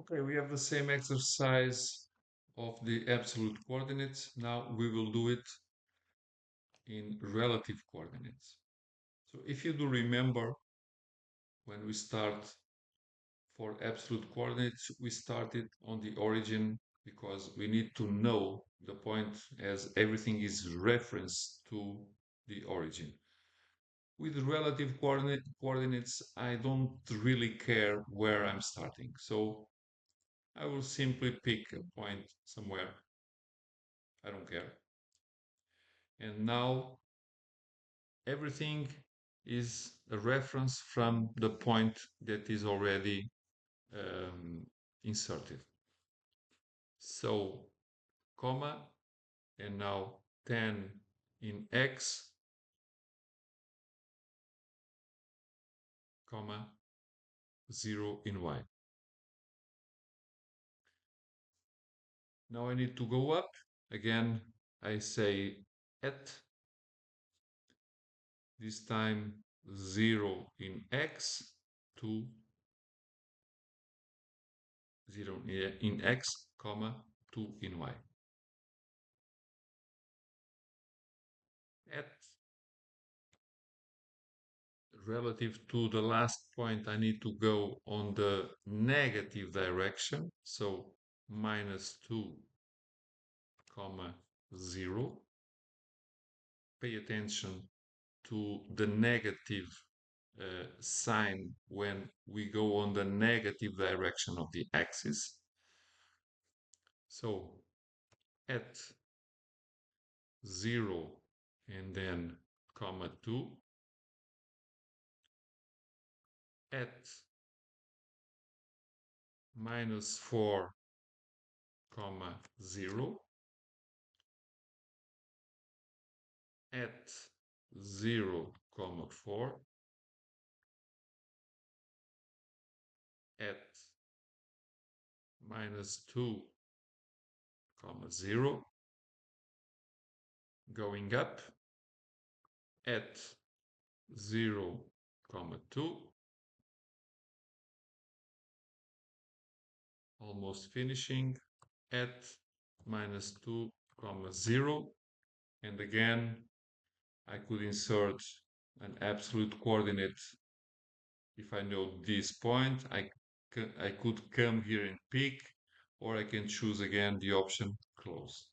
Okay, we have the same exercise of the absolute coordinates. Now we will do it in relative coordinates. So if you do remember, when we start for absolute coordinates, we started on the origin because we need to know the point as everything is referenced to the origin. With relative coordinates, I don't really care where I'm starting. So I will simply pick a point somewhere. I don't care. And now everything is a reference from the point that is already um, inserted. So, comma, and now 10 in x, comma, 0 in y. Now I need to go up. Again, I say at, this time 0 in x, to 0 in x, comma, 2 in y. At relative to the last point, I need to go on the negative direction. So minus 2, comma, 0. Pay attention to the negative sign when we go on the negative direction of the axis. So at 0 and then comma 2, at minus 4 comma 0, at 0 comma 4, at minus 2 comma 0, going up at 0 comma 2, almost finishing at minus 2 comma 0, and again I could insert an absolute coordinate. If I know this point, I could come here and pick, or I can choose again the option close.